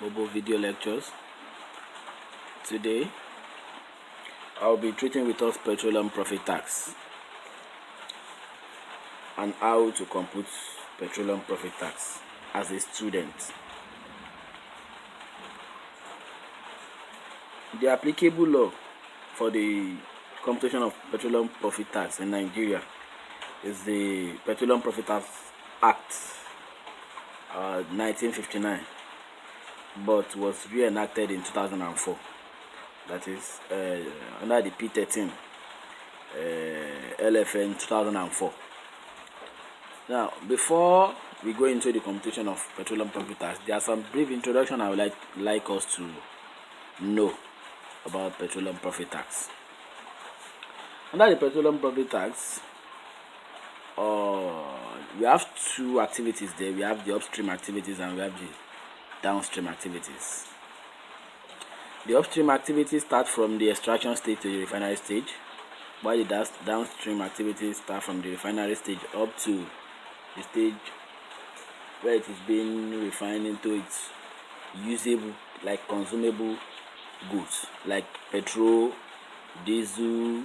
mobile video lectures. Today I'll be treating with us petroleum profit tax and how to compute petroleum profit tax as a student. The applicable law for the computation of petroleum profit tax in Nigeria is the Petroleum Profit Tax Act 1959, but was reenacted in 2004. That is under the P13 LFN 2004. Now, before we go into the computation of petroleum profit tax, there are some brief introduction I would like us to know about petroleum profit tax. Under the petroleum profit tax, we have two activities there. We have the upstream activities and we have the downstream activities. The upstream activities start from the extraction stage to the refinery stage, while the downstream activities start from the refinery stage up to the stage where it is being refined into its usable, like consumable goods, like petrol, diesel,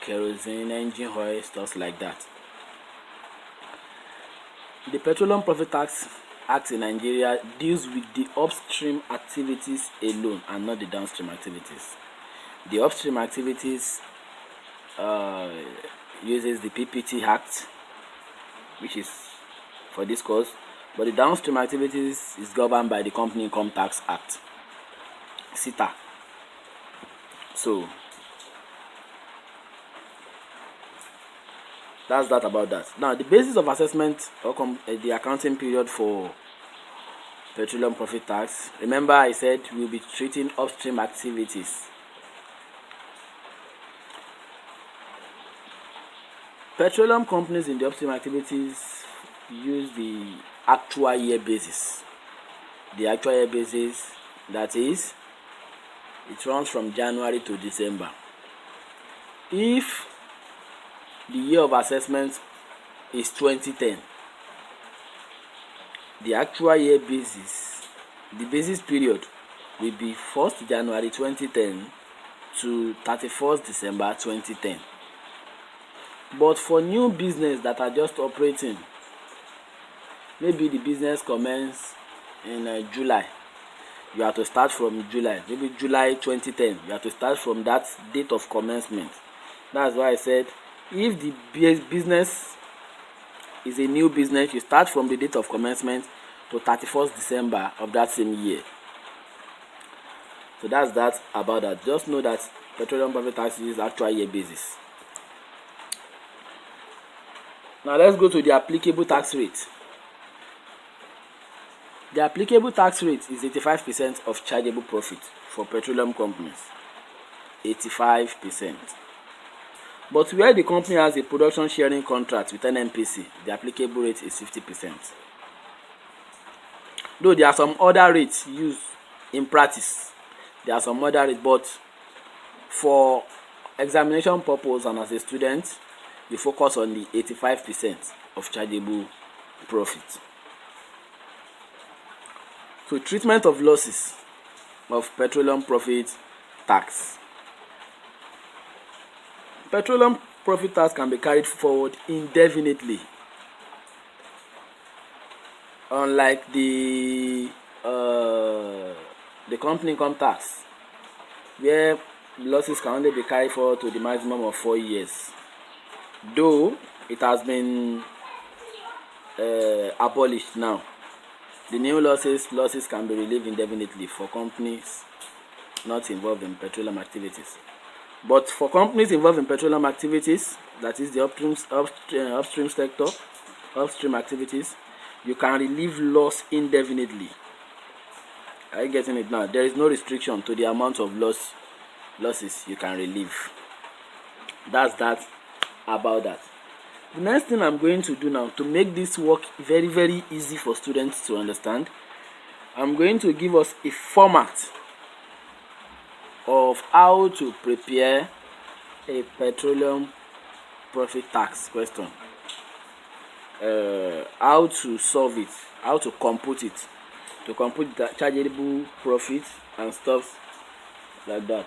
kerosene, engine oil, stuff like that. The Petroleum Profit Tax Act in Nigeria deals with the upstream activities alone and not the downstream activities. The upstream activities uses the PPT Act, which is for this course, but the downstream activities is governed by the Company Income Tax Act, CITA. So that's that about that. Now, the basis of assessment or the accounting period for petroleum profit tax. Remember, I said we'll be treating upstream activities. Petroleum companies in the upstream activities use the actual year basis. The actual year basis, that is, it runs from January to December. If the year of assessment is 2010, the actual year basis, the basis period will be 1st January 2010 to 31st December 2010. But for new business that are just operating, maybe the business commences in July, you have to start from July, maybe July 2010, you have to start from that date of commencement. That's why I said if the business is a new business, you start from the date of commencement to 31st December of that same year. So that's that about that. Just know that petroleum profit tax is actual year basis. Now let's go to the applicable tax rate. The applicable tax rate is 85% of chargeable profit for petroleum companies. 85%. But where the company has a production sharing contract with NNPC, the applicable rate is 50%. Though there are some other rates used in practice, there are some other rates, but for examination purpose and as a student, you focus on the 85% of chargeable profit. So, treatment of losses of petroleum profit tax. Petroleum profit tax can be carried forward indefinitely, unlike the company income tax, where losses can only be carried forward to the maximum of 4 years. Though it has been abolished now, the new losses can be relieved indefinitely for companies not involved in petroleum activities. But for companies involved in petroleum activities, that is the upstream sector, upstream activities, you can relieve loss indefinitely. Are you getting it now? There is no restriction to the amount of losses you can relieve. That's that about that. The next thing I'm going to do now to make this work very, very easy for students to understand, I'm going to give us a format of how to prepare a petroleum profit tax question, how to solve it, how to compute it. to compute the chargeable profit and stuff like that.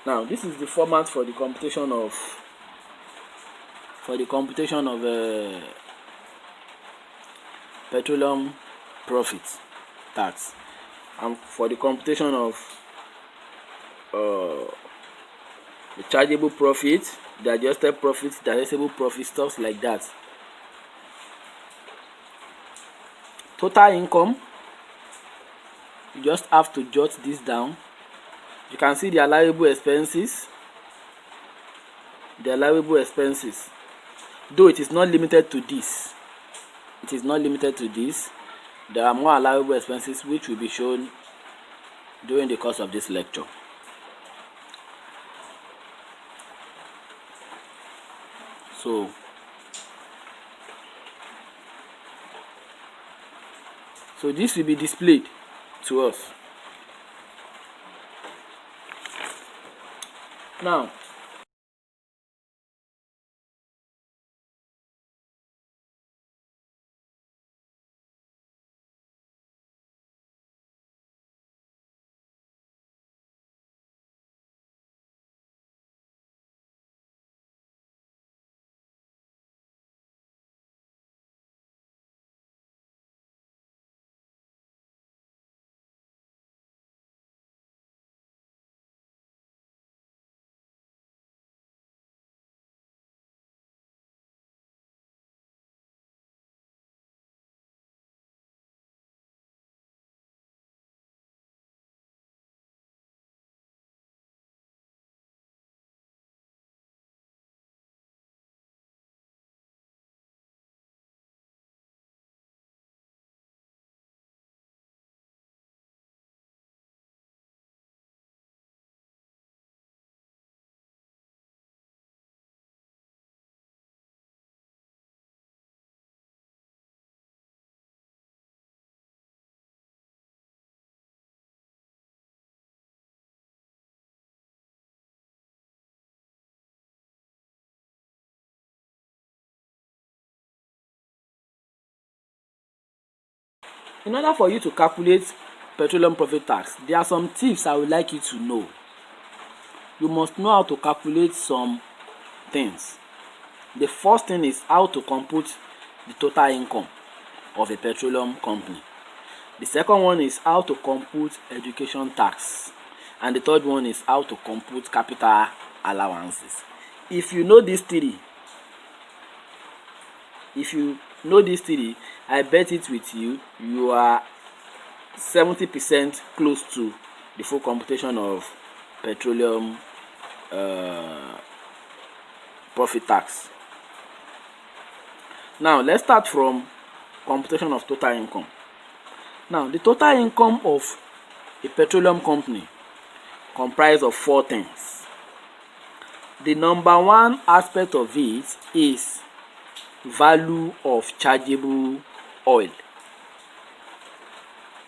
Now this is the format for the computation of petroleum profit tax, and for the computation of the chargeable profit, the adjusted profit, the assessable profit, stuff like that. Total income, you just have to jot this down. You can see the allowable expenses. Though it is not limited to this. There are more allowable expenses which will be shown during the course of this lecture. So this will be displayed to us. Now, in order for you to calculate petroleum profit tax, there are some tips I would like you to know. You must know how to calculate some things. The first thing is how to compute the total income of a petroleum company. The second one is how to compute education tax. And the third one is how to compute capital allowances. If you know these three, I bet it with you, you are 70% close to the full computation of petroleum profit tax. Now let's start from computation of total income. Now the total income of a petroleum company comprises of four things. The number one aspect of it is value of chargeable oil.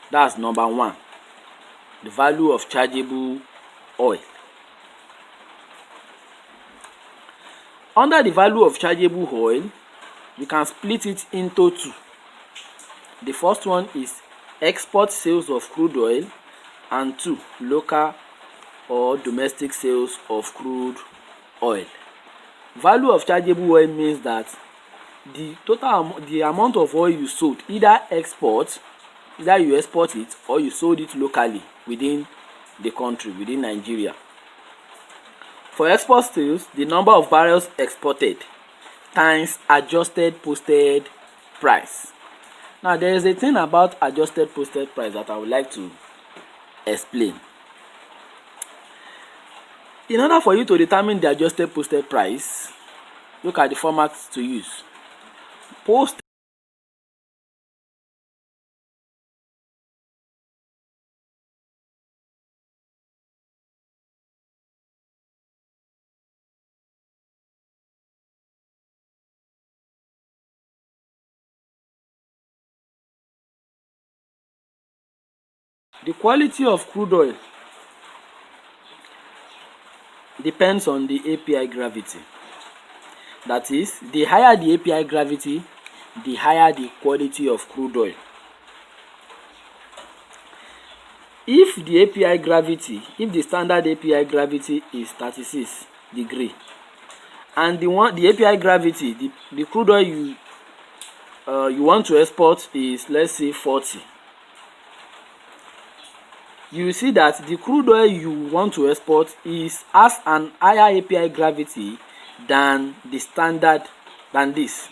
That's number one. The value of chargeable oil. Under the value of chargeable oil, you can split it into two. The first one is export sales of crude oil, and two, local or domestic sales of crude oil. Value of chargeable oil means that the amount of oil you sold, either you export it or you sold it locally within the country, within Nigeria. For export sales, the number of barrels exported times adjusted posted price. Now there is a thing about adjusted posted price that I would like to explain. In order for you to determine the adjusted posted price, look at the formats to use. Post the quality of crude oil depends on the API gravity. That is, the higher the API gravity, the higher the quality of crude oil. If the API gravity, if the standard API gravity is 36 degree, and the API gravity, the crude oil you want to export is, let's say, 40, you see that the crude oil you want to export has an higher API gravity than the standard, than this.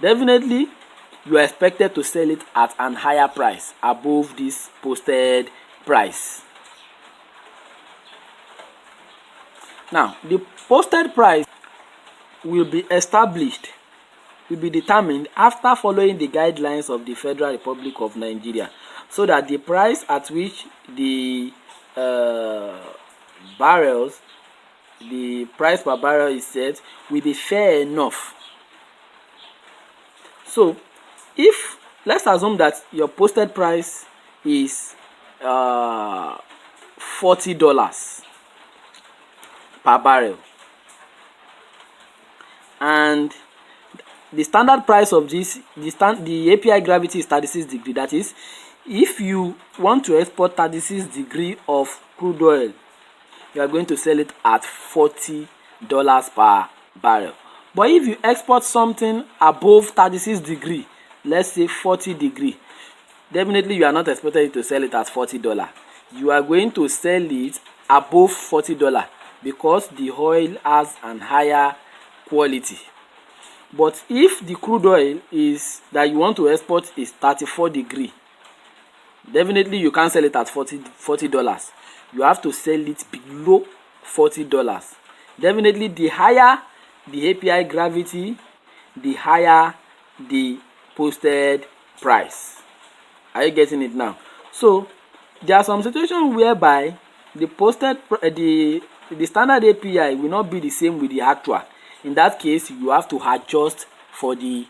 Definitely you are expected to sell it at an higher price above this posted price. Now, the posted price will be established, will be determined after following the guidelines of the Federal Republic of Nigeria, so that the price at which the barrels, the price per barrel is set, will be fair enough. So, if, let's assume that your posted price is $40 per barrel, and the standard price of this, the API gravity is 36 degree. That is, if you want to export 36 degree of crude oil, you are going to sell it at $40 per barrel. But if you export something above 36 degree, let's say 40 degree, definitely you are not expected to sell it at $40. You are going to sell it above $40 because the oil has an higher quality. But if the crude oil is that you want to export is 34 degree, definitely you can't sell it at $40. You have to sell it below $40. Definitely the higher the API gravity, the higher the posted price. Are you getting it now? So there are some situations whereby the posted the standard API will not be the same with the actual. In that case, you have to adjust for the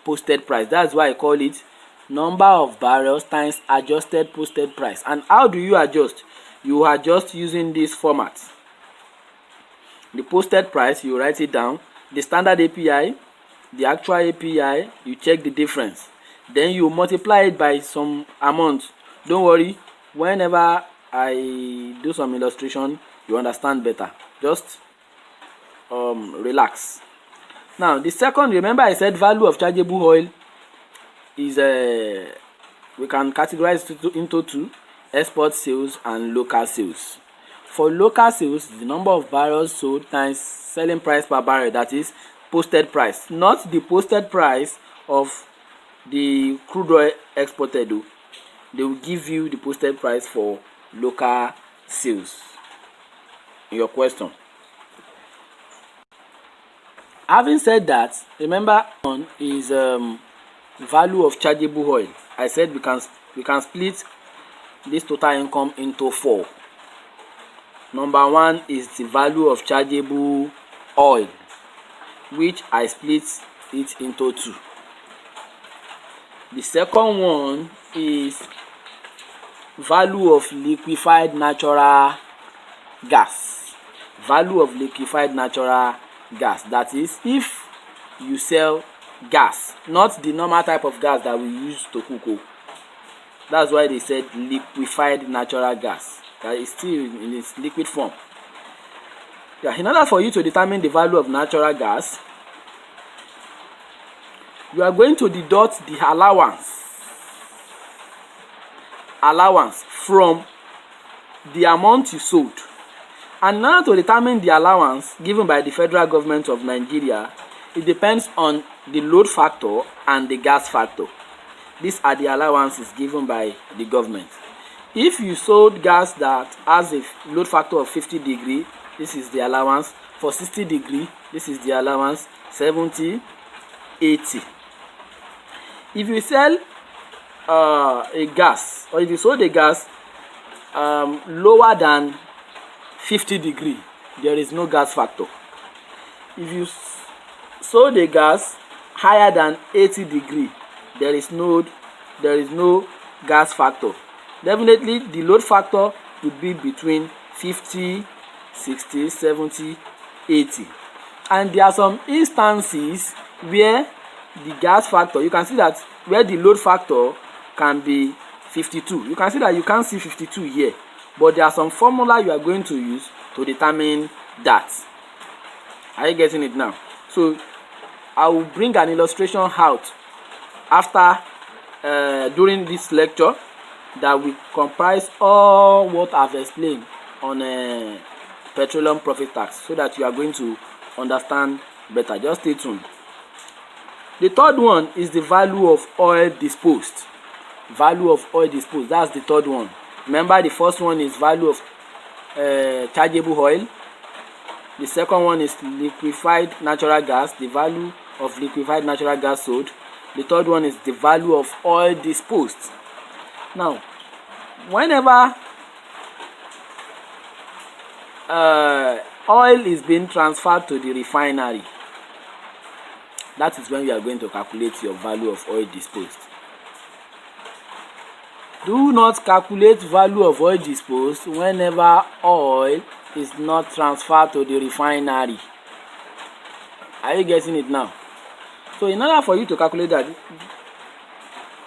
posted price. That's why I call it number of barrels times adjusted posted price. And how do you adjust? You adjust using this format. The posted price, you write it down. The standard API, the actual API, you check the difference. Then you multiply it by some amount. Don't worry, whenever I do some illustration, you understand better. Just relax. Now, the second, remember I said value of chargeable oil is we can categorize it into two: export sales and local sales. For local sales, the number of barrels sold times selling price per barrel, that is posted price, not the posted price of the crude oil exported. They will give you the posted price for local sales. Your question. Having said that, remember one is value of chargeable oil. I said we can split this total income into four. Number one is the value of chargeable oil, which I split it into two. The second one is value of liquefied natural gas. Value of liquefied natural gas. That is, if you sell gas, not the normal type of gas that we use to cook. That's why they said liquefied natural gas. That is still in its liquid form. Yeah, in order for you to determine the value of natural gas, you are going to deduct the allowance from the amount you sold. And in order to determine the allowance given by the federal government of Nigeria, it depends on the load factor and the gas factor. These are the allowances given by the government. If you sold gas that has a load factor of 50 degree, this is the allowance. For 60 degree, this is the allowance. 70, 80. If you sell a gas, or if you sold a gas lower than 50 degree, there is no gas factor. If you sold a gas higher than 80 degree, there is no gas factor. Definitely the load factor would be between 50, 60, 70, 80. And there are some instances where the gas factor, you can see that where the load factor can be 52. You can see that you can't see 52 here, but there are some formula you are going to use to determine that. Are you getting it now? So I will bring an illustration out after during this lecture that will comprise all what I've explained on petroleum profit tax, so that you are going to understand better. Just stay tuned. The third one is the value of oil disposed. Value of oil disposed, that's the third one. Remember, the first one is value of chargeable oil. The second one is liquefied natural gas, the value of liquefied natural gas sold. The third one is the value of oil disposed. Now, whenever oil is being transferred to the refinery, that is when you are going to calculate your value of oil disposed. Do not calculate value of oil disposed whenever oil is not transferred to the refinery. Are you getting it now? So in order for you to calculate that,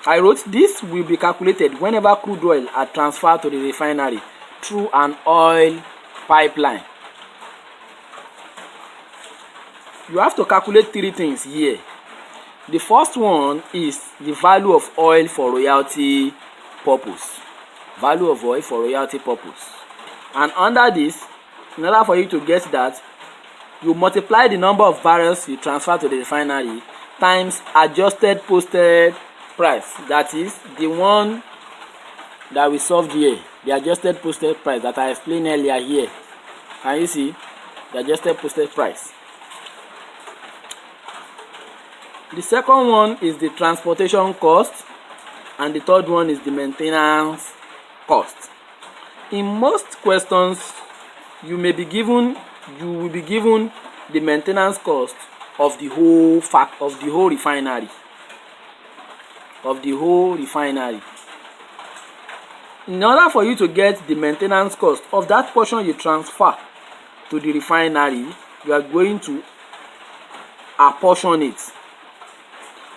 I wrote this will be calculated whenever crude oil are transferred to the refinery through an oil pipeline. You have to calculate three things here. The first one is the value of oil for royalty purpose. Value of oil for royalty purpose. And under this, in order for you to get that, you multiply the number of barrels you transfer to the refinery times adjusted posted price. That is the one that we solved here, the adjusted posted price that I explained earlier here. Can you see the adjusted posted price? The second one is the transportation cost, and the third one is the maintenance cost. In most questions, you will be given the maintenance cost of the whole refinery. In order for you to get the maintenance cost of that portion you transfer to the refinery, you are going to apportion it.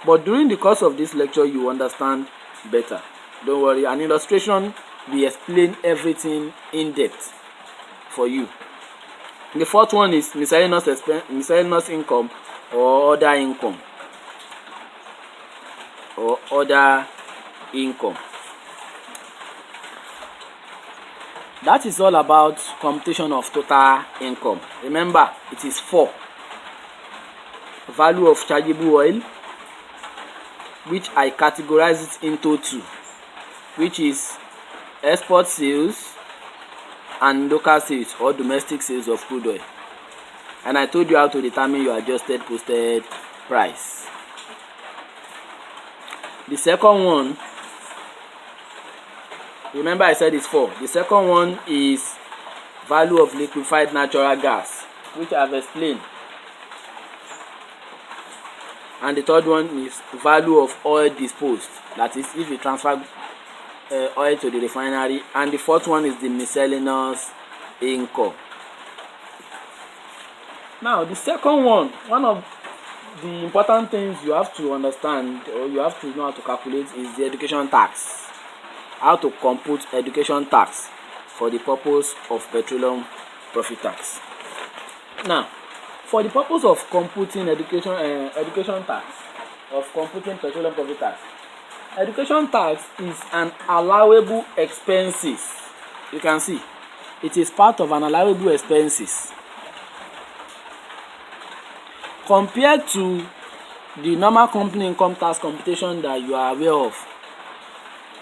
But during the course of this lecture, you understand better. Don't worry, an illustration will explain everything in depth for you. The fourth one is miscellaneous income or other income. That is all about computation of total income. Remember, it is 4. Value of chargeable oil, which I categorize it into 2, which is export sales and local sales or domestic sales of crude oil. And I told you how to determine your adjusted posted price. The second one, remember I said it's 4. The second one is value of liquefied natural gas, which I have explained. And the third one is value of oil disposed, that is if you transfer oil to the refinery. And the fourth one is the miscellaneous income. Now the second one of the important things you have to understand, or you have to know how to calculate, is the education tax. How to compute education tax for the purpose of petroleum profit tax. Now, for the purpose of computing education tax, of computing petroleum profit tax, education tax is an allowable expenses. You can see it is part of an allowable expenses compared to the normal company income tax computation that you are aware of.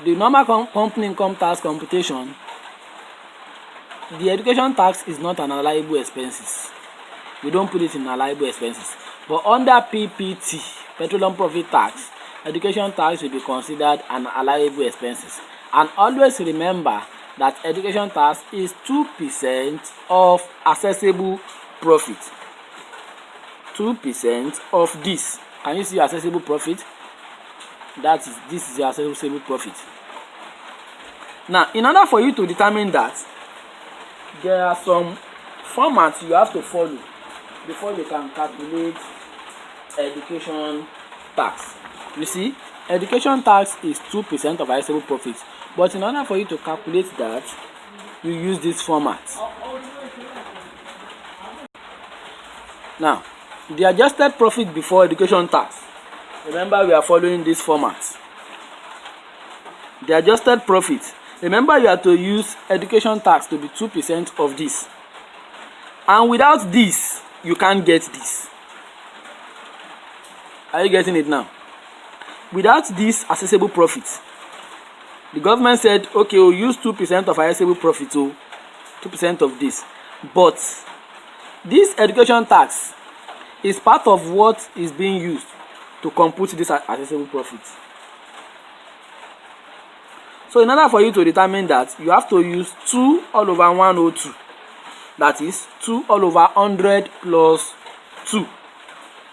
The normal company income tax computation, the education tax is not an allowable expenses. We don't put it in allowable expenses. But under PPT, petroleum profit tax, education tax will be considered an allowable expenses. And always remember that education tax is 2% of accessible profit. 2% of this. Can you see accessible profit? This is the accessible profit. Now, in order for you to determine that, there are some formats you have to follow before you can calculate education tax. You see, education tax is 2% of taxable profits, but in order for you to calculate that, you use this format. Now, the adjusted profit before education tax, remember we are following this format. The adjusted profit, remember you have to use education tax to be 2% of this, and without this you can't get this. Are you getting it now? Without this assessable profit, the government said, okay, we'll use 2% of assessable profit, so 2% of this, but this education tax is part of what is being used to compute this assessable profit. So in order for you to determine that, you have to use 2 all over 102. That is 2 all over 100 plus 2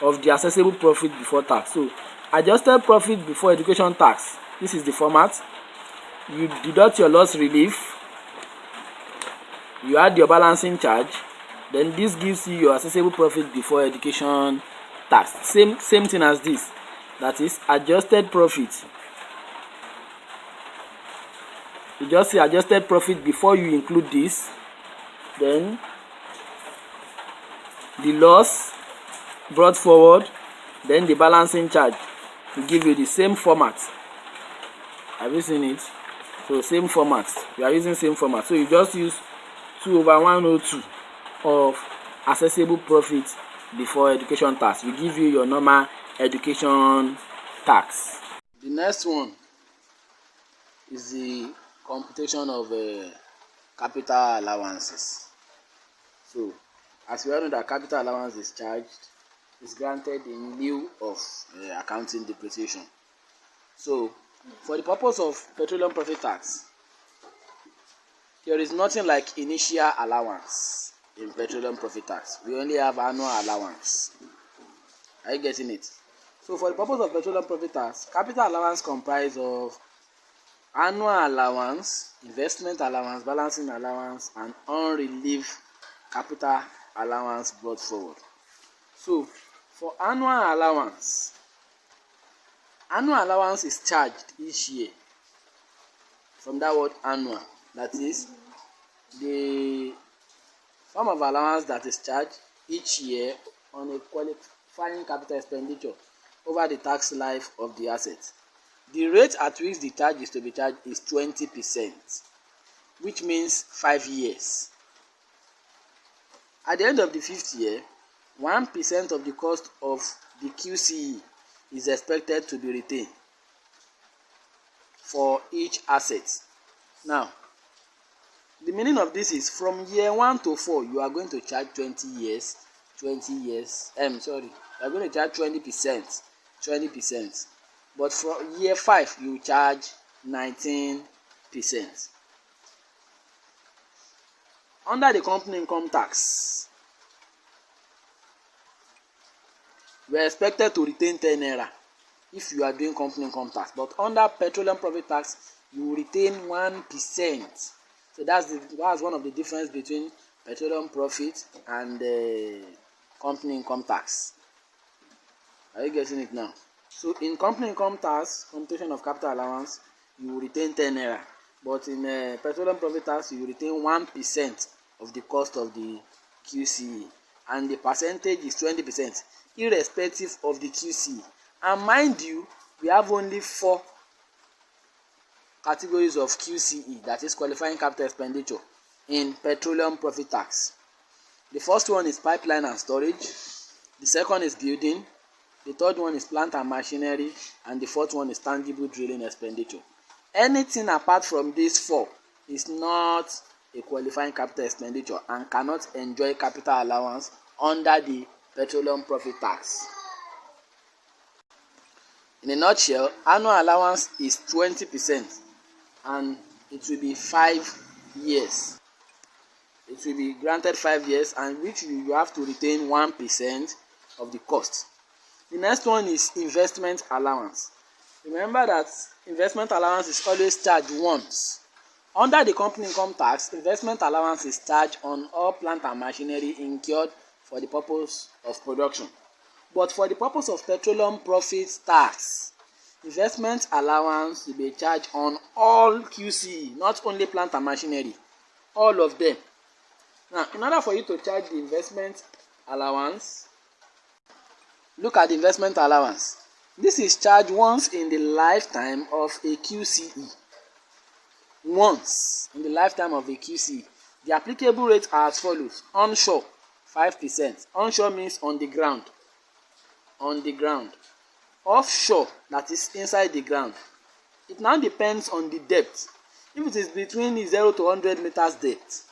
of the assessable profit before tax. So adjusted profit before education tax, this is the format. You deduct your loss relief, you add your balancing charge, then this gives you your assessable profit before education tax. Same thing as this. That is adjusted profit. You just say adjusted profit before you include this, then the loss brought forward, then the balancing charge to give you the same format. Have you seen it? So same format. We are using same format. So you just use 2 over 102 of assessable profit before education tax. We give you your normal education tax. The next one is the computation of capital allowances. So as we all know that capital allowance is charged, is granted in lieu of accounting depreciation. So for the purpose of petroleum profit tax, there is nothing like initial allowance in petroleum profit tax. We only have annual allowance. Are you getting it? So for the purpose of petroleum profit tax, capital allowance comprise of annual allowance, investment allowance, balancing allowance, and unrelieved capital allowance brought forward. So for annual allowance is charged each year. From that word annual, that is the form of allowance that is charged each year on a qualifying capital expenditure over the tax life of the asset. The rate at which the charge is to be charged is 20%, which means 5 years. At the end of the 5th year, 1% of the cost of the QCE is expected to be retained for each asset. Now, the meaning of this is from year 1 to 4, you are going to charge 20 years. You are going to charge 20%. But for year 5, you charge 19%. Under the company income tax, we are expected to retain 10 naira if you are doing company income tax. But under petroleum profit tax, you retain 1%. So that's one of the difference between petroleum profit and company income tax. Are you getting it now? So in company income tax, computation of capital allowance, you retain 10 naira. But in petroleum profit tax, you retain 1% of the cost of the QCE. And the percentage is 20%, irrespective of the QCE. And mind you, we have only 4 categories of QCE, that is qualifying capital expenditure, in petroleum profit tax. The first one is pipeline and storage. The second is building. The third one is plant and machinery, and the fourth one is tangible drilling expenditure. Anything apart from these 4 is not a qualifying capital expenditure and cannot enjoy capital allowance under the petroleum profit tax. In a nutshell, annual allowance is 20% and it will be 5 years. It will be granted 5 years, and which you have to retain 1% of the cost. The next one is investment allowance. Remember that investment allowance is always charged once. Under the company income tax, investment allowance is charged on all plant and machinery incurred for the purpose of production. But for the purpose of petroleum profit tax, investment allowance will be charged on all QCE, not only plant and machinery, all of them. Now, in order for you to charge the investment allowance, look at the investment allowance. This is charged once in the lifetime of a QCE. Once in the lifetime of a QCE. The applicable rates are as follows. Onshore, 5%. Onshore means on the ground. On the ground. Offshore, that is inside the ground. It now depends on the depth. If it is between 0 to 100 meters depth,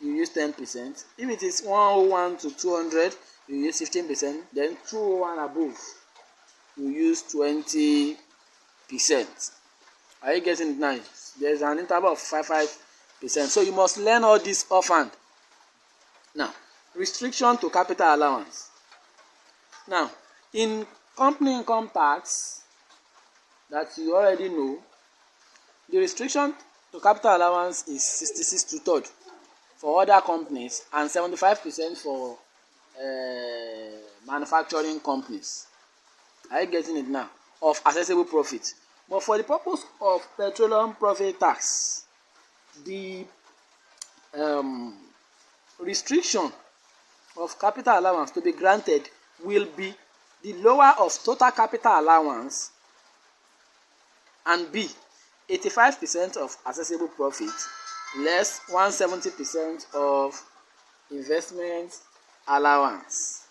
you use 10%. If it is 101 to 200, you use 15%. Then 201 above, you use 20%. Are you getting it now? There is an interval of 5%. So you must learn all this offhand. Now, restriction to capital allowance. Now, in company income tax that you already know, the restriction to capital allowance is 66 2/3 for other companies and 75% for manufacturing companies. Are you getting it now? Of accessible profit. But for the purpose of petroleum profit tax, the restriction of capital allowance to be granted will be the lower of total capital allowance and B, 85% of accessible profit less 170% of investment allowance.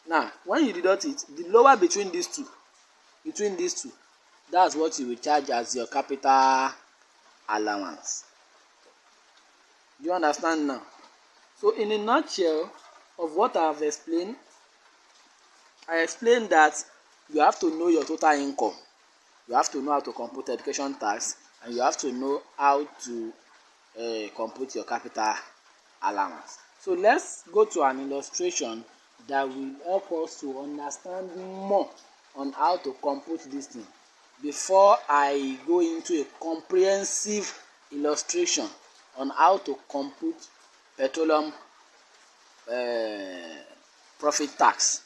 Now, when you deduct it, the lower between these two, that's what you will charge as your capital allowance. Do you understand now? So in a nutshell of what I have explained, I explained that you have to know your total income, you have to know how to compute education tax, and you have to know how to compute your capital allowance. So let's go to an illustration that will help us to understand more on how to compute this thing before I go into a comprehensive illustration on how to compute petroleum profit tax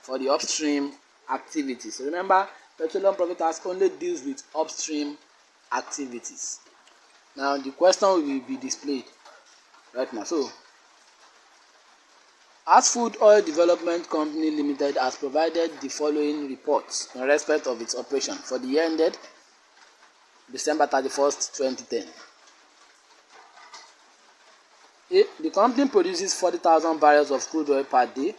for the upstream activities. Remember, petroleum profit tax only deals with upstream activities. Now, the question will be displayed right now. So, Food Oil Development Company Limited has provided the following reports in respect of its operation for the year ended December 31st, 2010. The company produces 40,000 barrels of crude oil per day,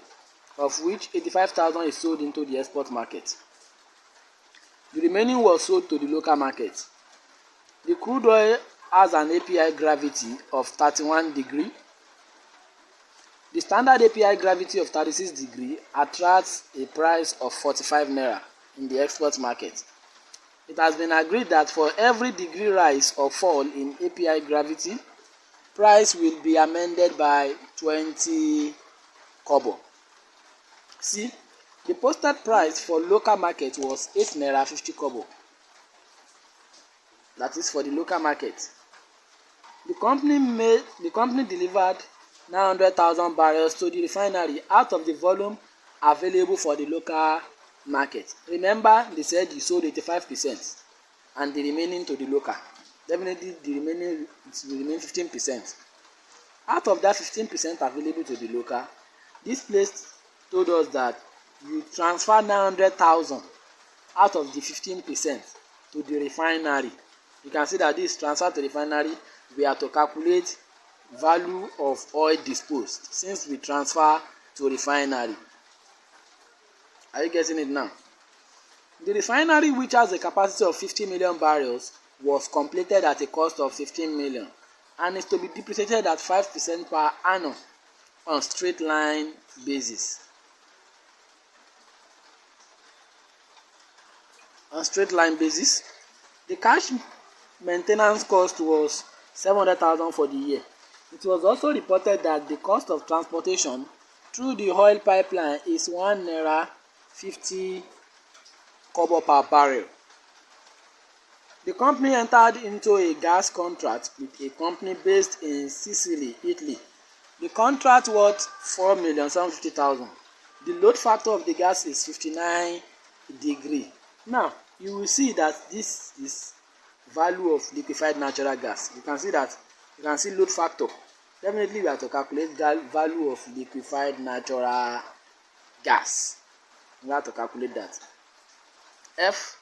of which 85,000 is sold into the export market. The remaining was sold to the local market. The crude oil has an API gravity of 31 degrees. The standard API gravity of 36 degrees attracts a price of 45 naira in the export market. It has been agreed that for every degree rise or fall in API gravity, price will be amended by 20 kobo. See, the posted price for local market was 8 naira 50 kobo. That is for the local market. The company delivered 900,000 barrels to the refinery out of the volume available for the local market. Remember, they said you sold 85% and the remaining to the local. Definitely the remaining will remain 15%. Out of that 15% available to the local, this place told us that you transfer 900,000 out of the 15% to the refinery. You can see that this transfer to the refinery, we have to calculate value of oil disposed since we transfer to refinery. Are you getting it now? The refinery, which has a capacity of 50 million barrels, was completed at a cost of 15 million and is to be depreciated at 5% per annum on straight line basis. On straight line basis, the cash maintenance cost was 700,000 for the year. It was also reported that the cost of transportation through the oil pipeline is 1 naira 50 kobo per barrel. The company entered into a gas contract with a company based in Sicily, Italy, The contract worth 4,750,000. The load factor of the gas is 59 degree. Now you will see that this is value of liquefied natural gas. You can see load factor. Definitely we have to calculate value of liquefied natural gas. We have to calculate that. F,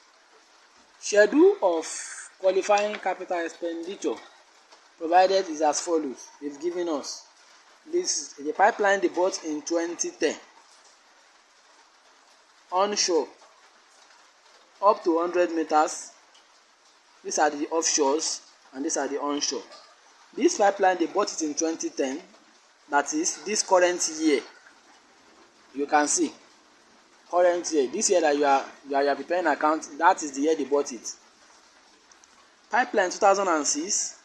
schedule of qualifying capital expenditure provided is as follows. They've given us this, the pipeline they bought in 2010, onshore up to 100 meters. These are the offshores and these are the onshore. This pipeline they bought it in 2010, that is this current year. You can see current year, this year that you are preparing account, that is the year they bought it. Pipeline 2006,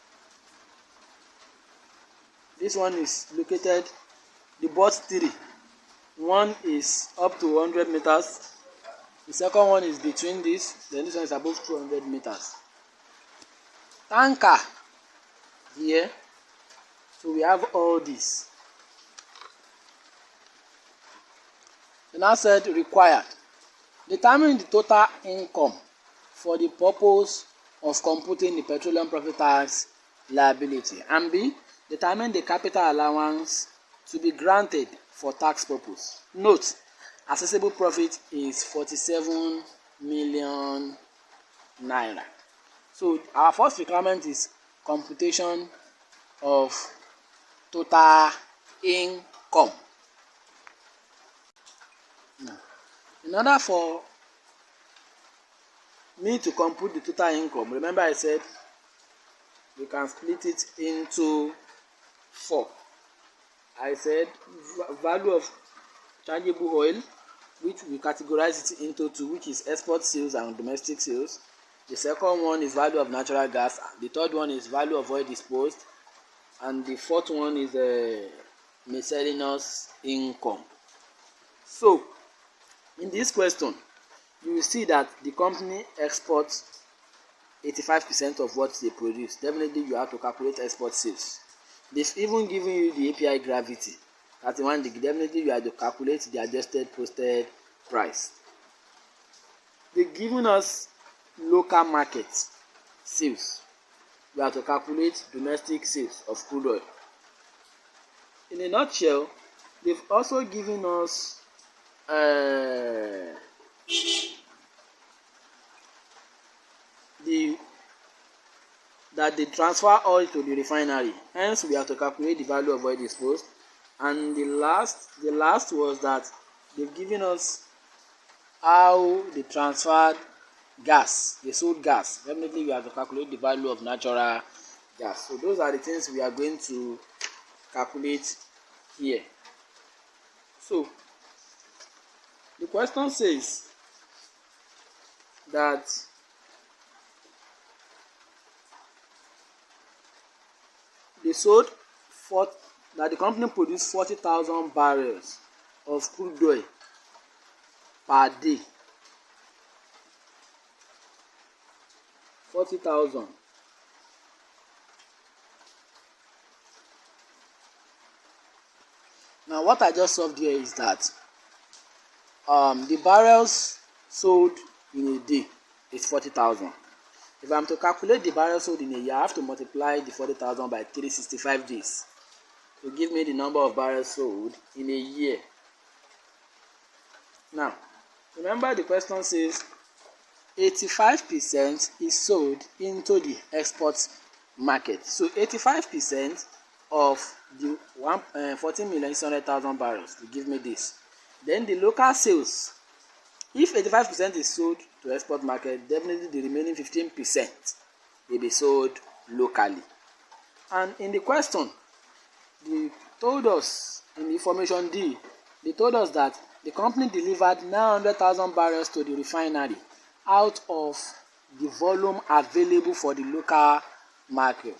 this one is located, they bought 3. One is up to 100 meters, the second one is between this, then this one is above 200 meters. Tanker here, so we have all this. The now said required. Determine the total income for the purpose of computing the petroleum profit tax liability. And B, determine the capital allowance to be granted for tax purpose. Note, accessible profit is 47 million naira. So our first requirement is computation of total income. Now, in order for me to compute the total income, remember I said we can split it into 4. I said value of chargeable oil, which we categorize it into 2, which is export sales and domestic sales. The second one is value of natural gas. The third one is value of oil disposed, and the fourth one is miscellaneous income. So in this question, you will see that the company exports 85% of what they produce. Definitely you have to calculate export sales. They've even given you the API gravity. That's the one. Definitely you have to calculate the adjusted posted price. They've given us local market sales. We have to calculate domestic sales of crude oil. In a nutshell, they've also given us that they transfer oil to the refinery. Hence, we have to calculate the value of oil disposed. And the last was that they've given us how they transferred gas. They sold gas. Definitely, we have to calculate the value of natural gas. So those are the things we are going to calculate here. So the question says that that the company produced 40,000 barrels of crude oil per day. 40,000. Now what I just solved here is that the barrels sold in a day is 40,000. If I'm to calculate the barrels sold in a year, I have to multiply the 40,000 by 365 days to give me the number of barrels sold in a year. Now, remember the question says 85% is sold into the export market. So 85% of the 14,600,000 barrels will give me this. Then the local sales, if 85% is sold to export market, definitely the remaining 15% will be sold locally. And in the question, they told us in the information D, they told us that the company delivered 900,000 barrels to the refinery out of the volume available for the local market.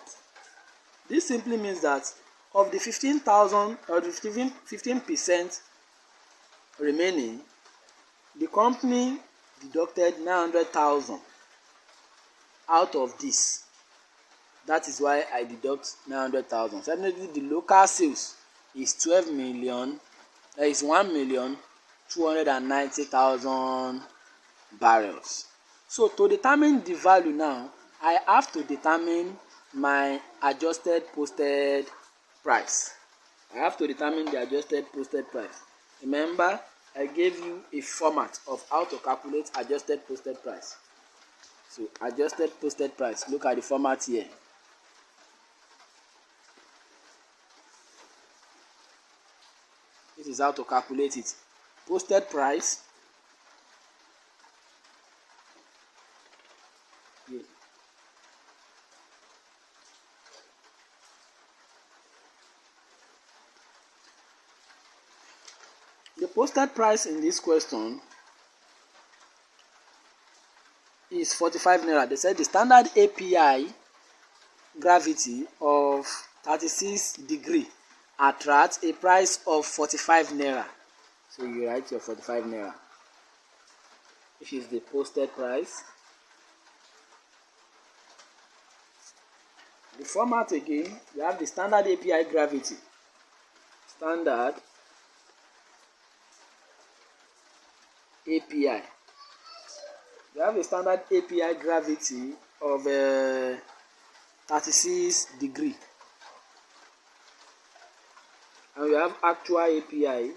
This simply means that of the 15,000 or the 15% remaining, the company deducted 900,000 out of this. That is why I deduct 900,000. Definitely the local sales is 12 million, that is 1,290,000 barrels. So to determine the value now, I have to determine my adjusted posted price. I have to determine the adjusted posted price. Remember, I gave you a format of how to calculate adjusted posted price. So adjusted posted price, look at the format here. This is how to calculate it. Posted price the posted price in this question is 45 naira. They said the standard API gravity of 36 degree attracts a price of 45 naira. So you write your 45 naira, which is the posted price. The format again, you have the standard API gravity. Standard API. You have a standard API gravity of 36 degree. And we have actual API.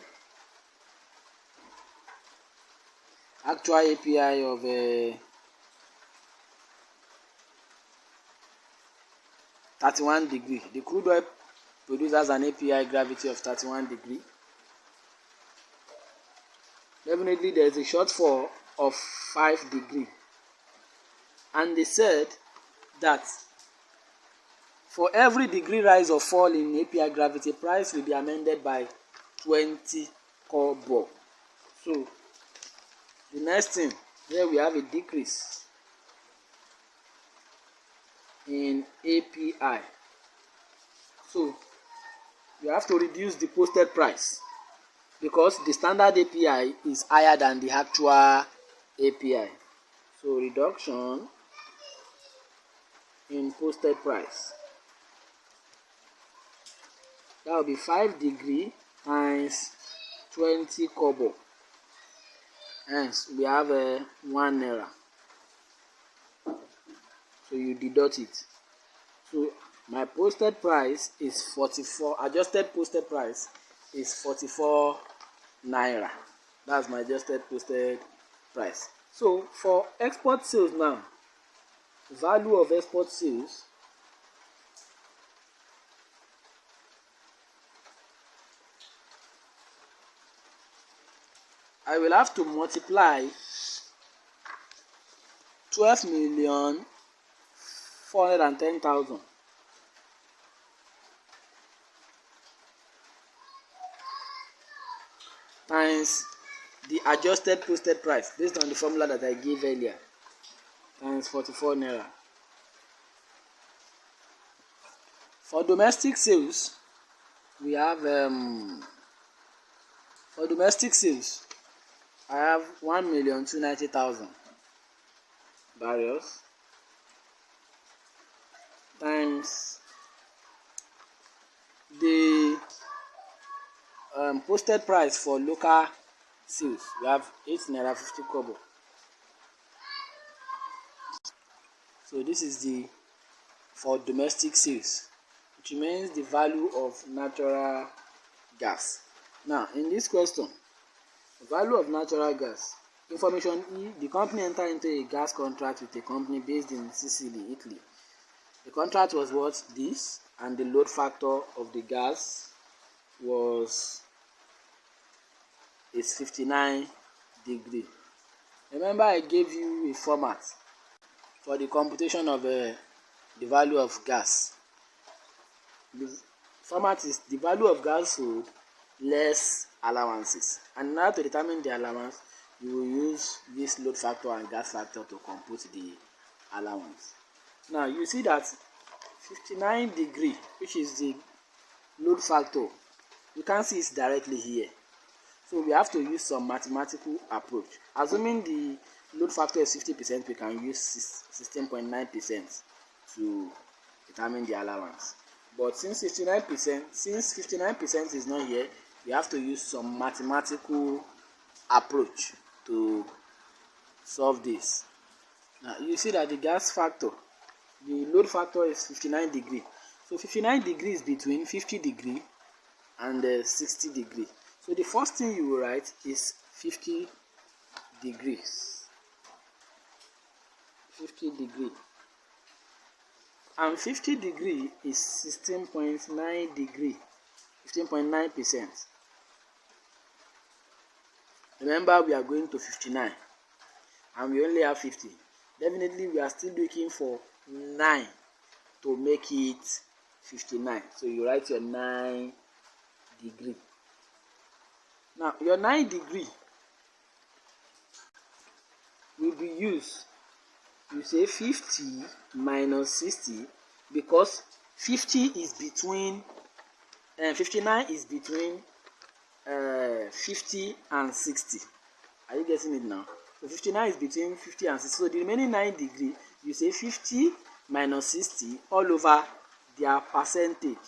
Actual API of 31 degree. The crude oil produces an API gravity of 31 degree. Definitely there is a shortfall of 5 degree. And they said that for every degree rise or fall in API gravity, price will be amended by 20 kobo. So the next thing, here we have a decrease in API. So you have to reduce the posted price because the standard API is higher than the actual API. So reduction in posted price. That will be 5 degree times 20 kobo. Hence we have 1 naira. So you deduct it. So my posted price is 44. Adjusted posted price is 44 naira. That's my adjusted posted price. So for export sales now, value of export sales I will have to multiply 12,410,000 times the adjusted posted price based on the formula that I gave earlier times 44 naira. For domestic sales, we have for domestic sales I have 1,290,000 barrels times the posted price for local sales. We have 8 naira 50 kobo. So this is the for domestic sales, which means the value of natural gas. Now in this question, the value of natural gas. Information E, the company entered into a gas contract with a company based in Sicily, Italy. The contract was what? This, and the load factor of the gas is 59 degree. Remember I gave you a format for the computation of the value of gas. The format is the value of gas sold less allowances. And in order to determine the allowance, you will use this load factor and gas factor to compute the allowance. Now you see that 59 degree, which is the load factor, you can't see it directly here. So we have to use some mathematical approach. Assuming the load factor is 50%, we can use 16.9% to determine the allowance. But since 59% is not here, we have to use some mathematical approach to solve this. Now you see that the gas factor, the load factor is 59 degree. So 59 degrees between 50 degree and 60 degree. So the first thing you will write is 50 degrees. 50 degree. And 50 degree is 16.9 degree. 15.9%. Remember, we are going to 59 and we only have 50. Definitely we are still looking for 9 to make it 59. So you write your 9 degree. Now your 9 degree will be used. You say 50 minus 60 because 50 is between 59 is between 50 and 60. Are you getting it now? So 59 is between 50 and 60. So the remaining 9 degree, you say 50 minus 60 all over their percentage.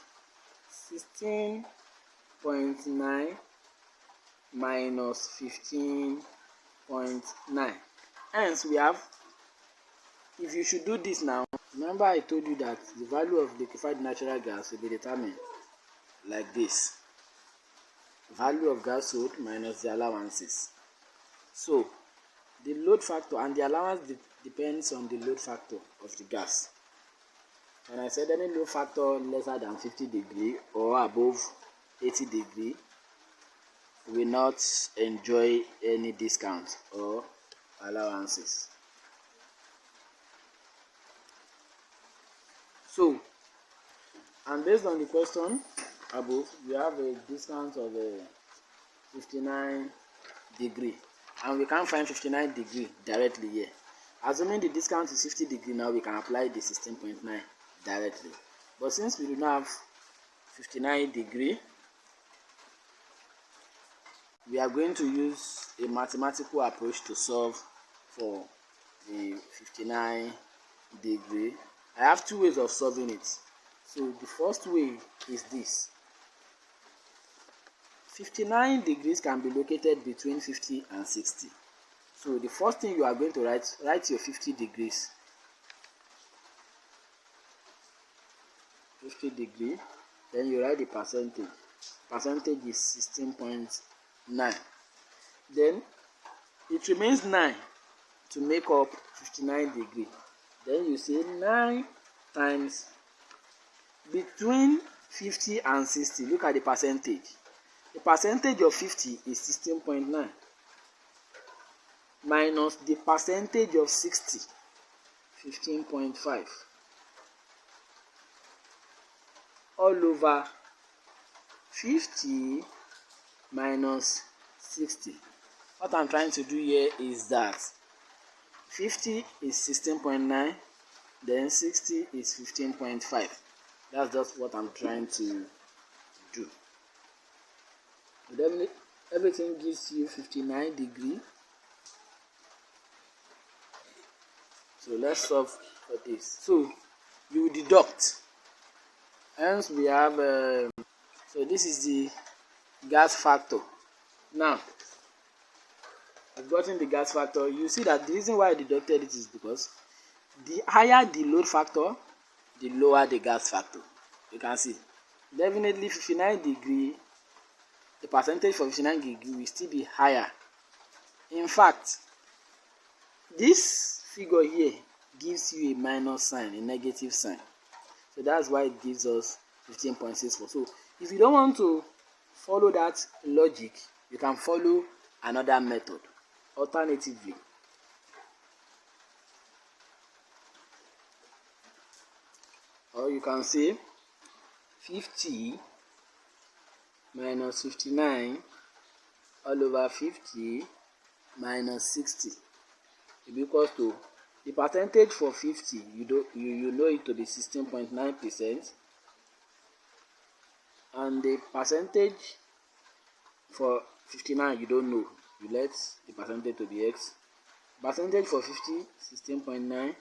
16.9 minus 15.9. Hence we have, if you should do this now, remember I told you that the value of liquefied natural gas will be determined like this. Value of gas sold minus the allowances. So the load factor and the allowance depends on the load factor of the gas. When I said any load factor lesser than 50 degree or above 80 degree will not enjoy any discount or allowances. So, and based on the question above, we have a discount of 59 degree, and we can't find 59 degree directly here. Assuming the discount is 50 degree, now we can apply the 16.9 directly. But since we do not have 59 degree, we are going to use a mathematical approach to solve for the 59 degree. I have two ways of solving it. So the first way is this. 59 degrees can be located between 50 and 60. So the first thing you are going to write your 50 degrees. 50 degree, then you write the percentage. Percentage is 16.9. Then it remains 9 to make up 59 degree. Then you say 9 times between 50 and 60. Look at the percentage. The percentage of 50 is 16.9 minus the percentage of 60, 15.5, all over 50 minus 60. What I'm trying to do here is that 50 is 16.9, then 60 is 15.5. That's just what I'm trying to do. Then everything gives you 59 degree. So let's solve for this. So you deduct. Hence we have, so this is the gas factor. Now, I've gotten the gas factor. You see that the reason why I deducted it is because the higher the load factor, the lower the gas factor. You can see. Definitely 59 degree, the percentage for 59 degree will still be higher. In fact, this figure here gives you a minus sign, a negative sign. So that's why it gives us 15.64. So if you don't want to follow that logic, you can follow another method. Alternatively, or you can say 50 minus 59 all over 50 minus 60 will be equal to the percentage for 50. You know it to be 16.9%, and the percentage for 59 you don't know. You let the percentage to be x. Percentage for 50, 16.9,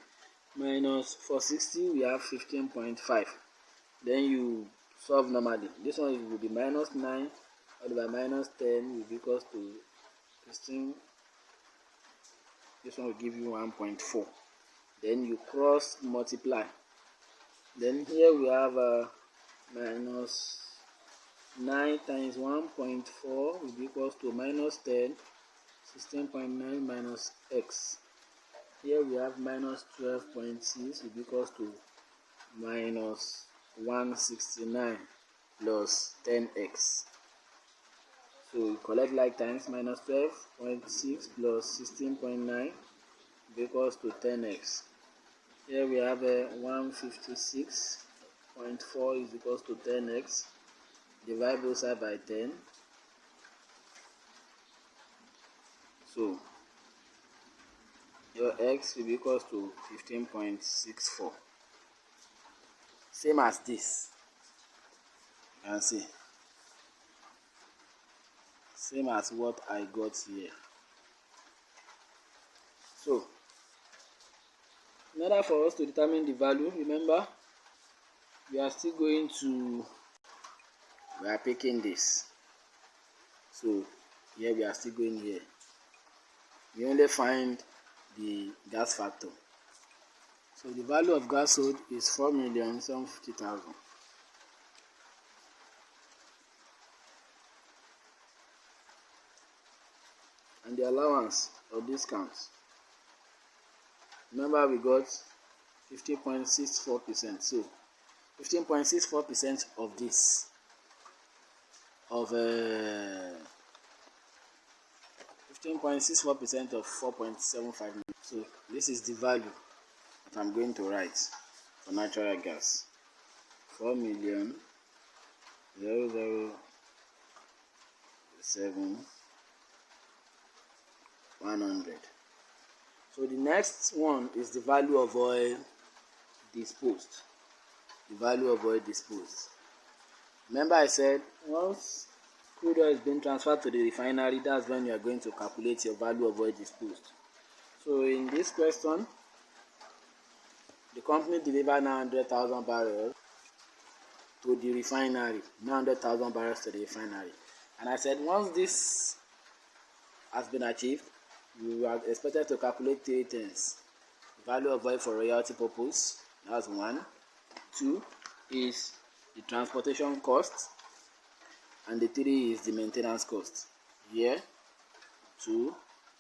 minus for 60 we have 15.5. then you solve normally. This one will be minus 9 divided by minus 10 will be equals to 16. This one will give you 1.4. Then you cross multiply. Then here we have minus 9 times 1.4 will be equals to minus 10, 16.9 minus x. Here we have minus 12.6 will be equals to minus 169 plus 10x. So we collect like times minus 12.6 plus 16.9 will be equals to 10x. Here we have a 156.4 is equals to 10x. Divide both sides by 10. So your x will be equals to 15.64. Same as this. You can see. Same as what I got here. So in order for us to determine the value, remember we are picking this. So here we are still going here. We only find the gas factor. So the value of gas sold is 4,750,000. And the allowance or discounts. Remember we got 15.64%. So 15.64% of this, of 15.64% of 4.75 million. So this is the value that I'm going to write for natural gas. 4,007,100. So the next one is the value of oil disposed. The value of oil disposed. Remember I said once crude oil is being transferred to the refinery, that's when you are going to calculate your value of oil disposed. So in this question, the company delivered 900,000 barrels to the refinery. 900,000 barrels to the refinery. And I said once this has been achieved, you are expected to calculate 3 things. Value of oil for royalty purpose, that's 1. 2 is the transportation cost, and the 3 is the maintenance cost. Here, 2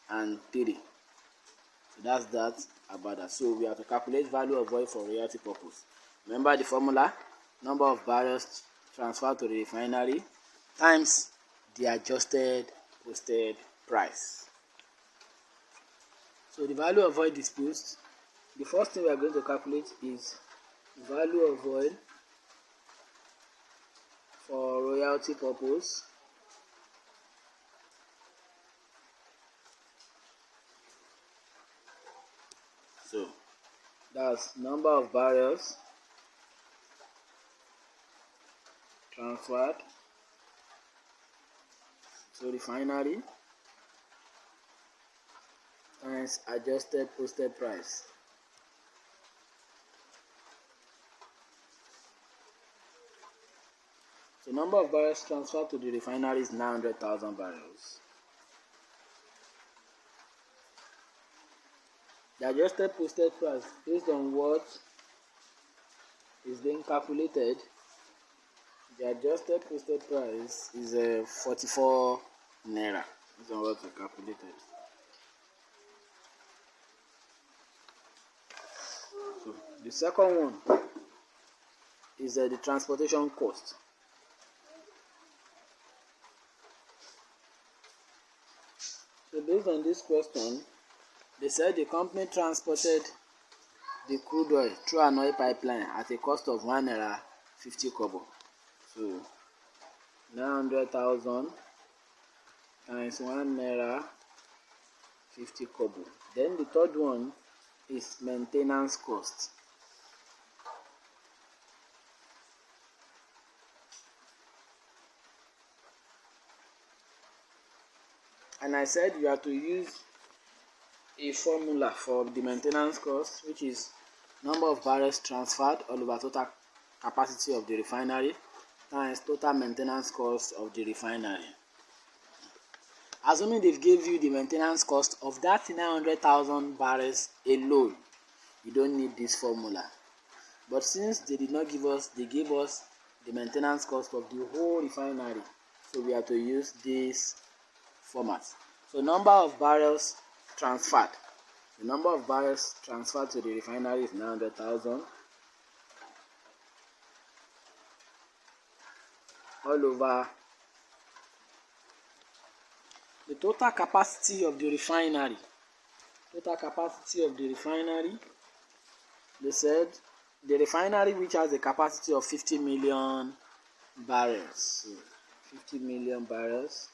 and 3. So that's that about that. So we have to calculate value of oil for royalty purpose. Remember the formula: number of barrels transferred to the refinery times the adjusted posted price. So the value of oil disposed, the first thing we are going to calculate is value of oil for royalty purpose so that's number of barrels transferred to refinery times adjusted posted price. So number of barrels transferred to the refinery is 900,000 barrels. The adjusted posted price based on what is being calculated, the adjusted posted price is 44 naira. Based on what we calculated. So the second one is the transportation cost. So based on this question, they said the company transported the crude oil through an oil pipeline at a cost of 1 naira 50 kobo. So 900,000 times 1 naira 50 kobo. Then the third one is maintenance cost. And I said you have to use a formula for the maintenance cost, which is number of barrels transferred all over total capacity of the refinery times total maintenance cost of the refinery. Assuming they've gave you the maintenance cost of that 900,000 barrels alone, you don't need this formula. But since they did not give us, they gave us the maintenance cost of the whole refinery, so we have to use this format. So number of barrels transferred. The number of barrels transferred to the refinery is 900,000 all over the total capacity of the refinery. Total capacity of the refinery, they said the refinery which has a capacity of 50 million barrels. So 50 million barrels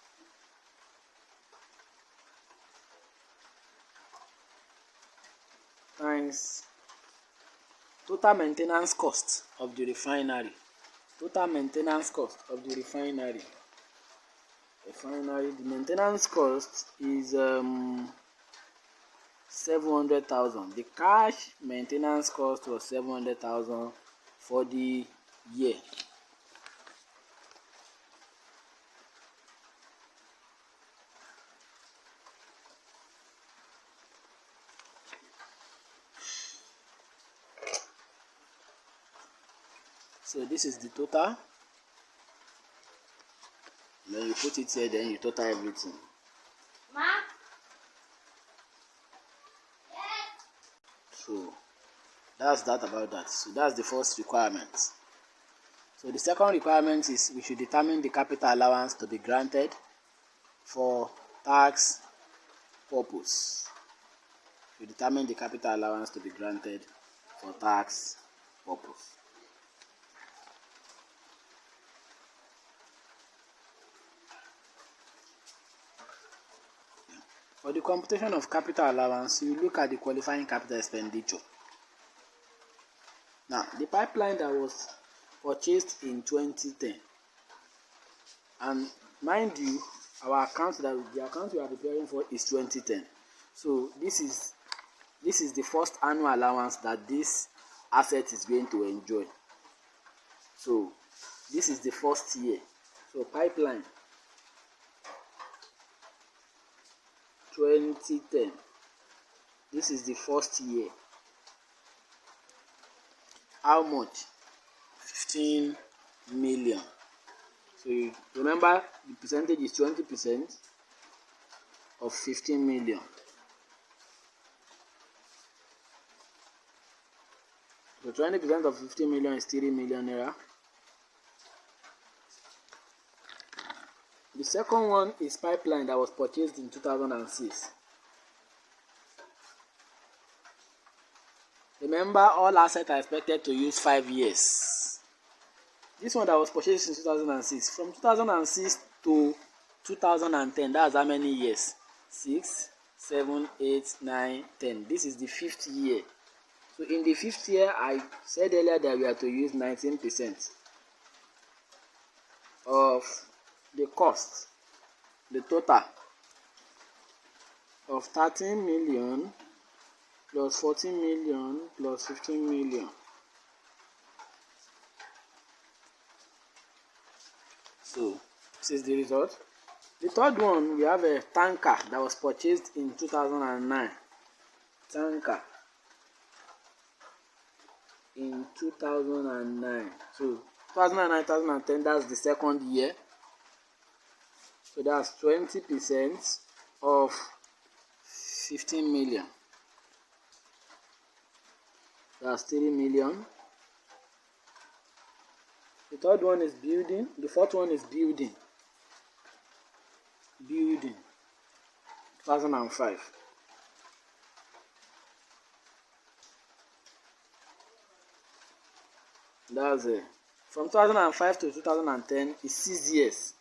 times total maintenance cost of the refinery. Total maintenance cost of the refinery. The maintenance cost is 700,000. The cash maintenance cost was 700,000 for the year. So this is the total. Then you put it here, then you total everything. Ma? Yes. So that's that about that. So that's the first requirement. So the second requirement is we should determine the capital allowance to be granted for tax purpose. We determine the capital allowance to be granted for tax purpose. For the computation of capital allowance, you look at the qualifying capital expenditure. Now, the pipeline that was purchased in 2010, and mind you, the account we are preparing for is 2010. So this is the first annual allowance that this asset is going to enjoy. So this is the first year. So pipeline 2010. This is the first year. How much? 15 million. So you remember the percentage is 20% of 15 million. So 20% of 15 million is 3 million naira. The second one is pipeline that was purchased in 2006. Remember, all assets are expected to use 5 years. This one that was purchased in 2006, from 2006 to 2010, that's how many years? 6, 7, 8, 9, 10. This is the 5th year. So in the 5th year, I said earlier that we are to use 19% of the cost, the total of 13 million plus 14 million plus 15 million. So this is the result. The third one, we have a tanker that was purchased in 2009. Tanker in 2009. So 2009, 2010, that's the second year. So that's 20% of 15 million. That's 3 million. The third one is building. The fourth one is building. Building. 2005. That's it. From 2005 to 2010 is 6 years.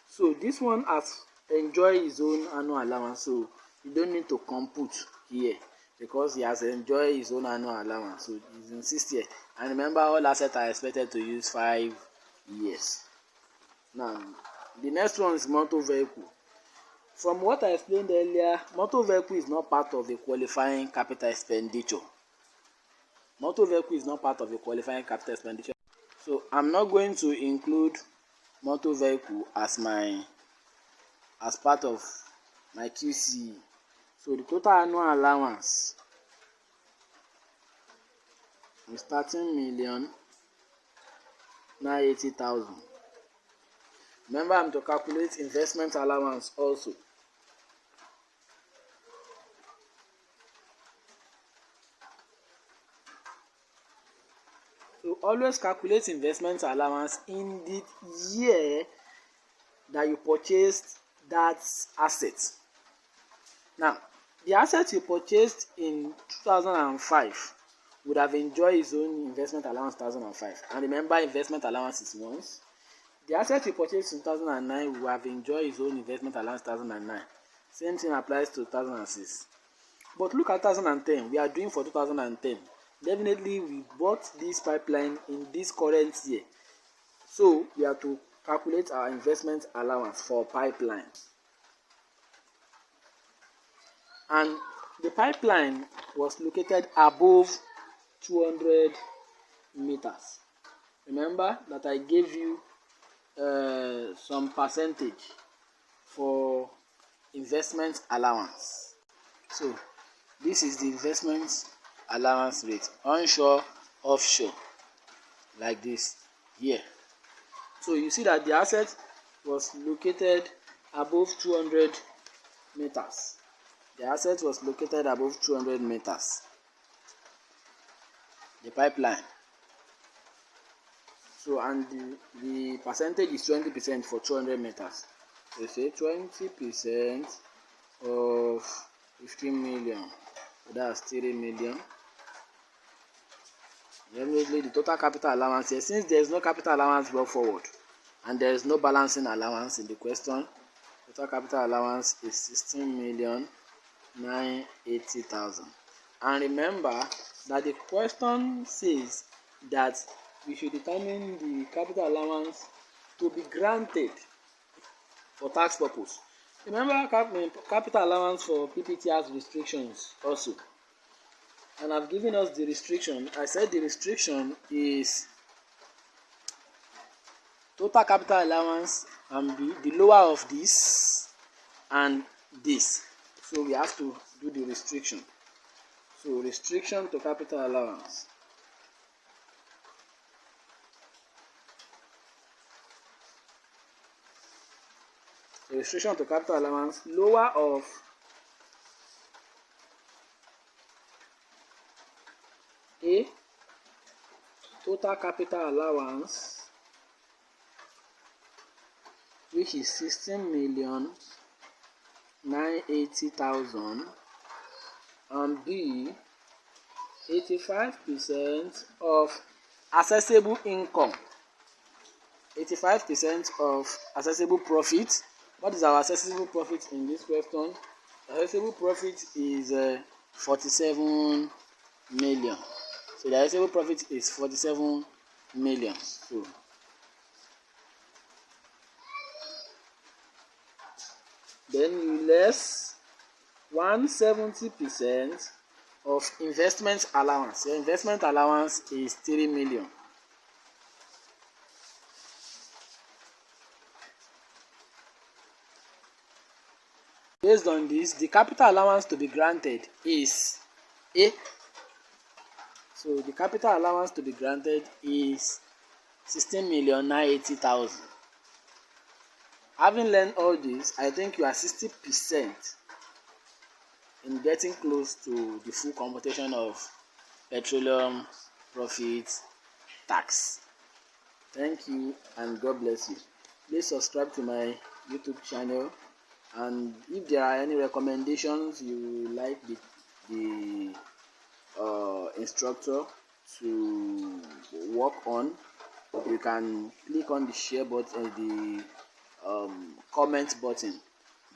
So this one has enjoyed his own annual allowance. So you don't need to compute here because he has enjoyed his own annual allowance. So he's in 6 years. And remember, all assets are expected to use 5 years. Now, the next one is motor vehicle. From what I explained earlier, motor vehicle is not part of the qualifying capital expenditure. Motor vehicle is not part of the qualifying capital expenditure. So I'm not going to include motor vehicle as part of my QC. So the total annual allowance is 13,980,000. Remember, I'm to calculate investment allowance also. So always calculate investment allowance in the year that you purchased that asset. Now, the asset you purchased in 2005 would have enjoyed its own investment allowance 2005. And remember, investment allowance is once. The asset you purchased in 2009 will have enjoyed its own investment allowance 2009. Same thing applies to 2006. But look at 2010. We are doing for 2010. Definitely, we bought this pipeline in this current year. So, we have to calculate our investment allowance for pipeline. And the pipeline was located above 200 meters. Remember that I gave you some percentage for investment allowance. So this is the investment allowance rate, onshore, offshore, like this here. So you see that the asset was located above 200 meters. The asset was located above 200 meters. The pipeline. So, and the percentage is 20% for 200 meters. They say 20% of 15 million. So that's 3 million. Definitely the total capital allowance here, since there is no capital allowance brought forward and there is no balancing allowance in the question, total capital allowance is 16,980,000. And remember that the question says that we should determine the capital allowance to be granted for tax purpose. Remember, capital allowance for PPT has restrictions also. And I've given us the restriction. I said the restriction is total capital allowance and be the lower of this and this. So we have to do the restriction. So restriction to capital allowance. The restriction to capital allowance, lower of A, total capital allowance, which is 16,980,000, and B, 85% of accessible income, 85% of accessible profit. What is our accessible profit in this question? Accessible profit is 47 million. So the accessible profit is 47 million. So then you less 170% of investment allowance. Your investment allowance is 3 million. Based on this, the capital allowance to be granted is A. So the capital allowance to be granted is 16,980,000. Having learned all this, I think you are 60% in getting close to the full computation of petroleum profit tax. Thank you and God bless you. Please subscribe to my YouTube channel, and if there are any recommendations you like the instructor to work on, you can click on the share button, the comment button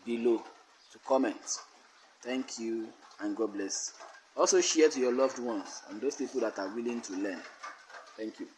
below to comment. Thank you and God bless. Also share to your loved ones and those people that are willing to learn. Thank you.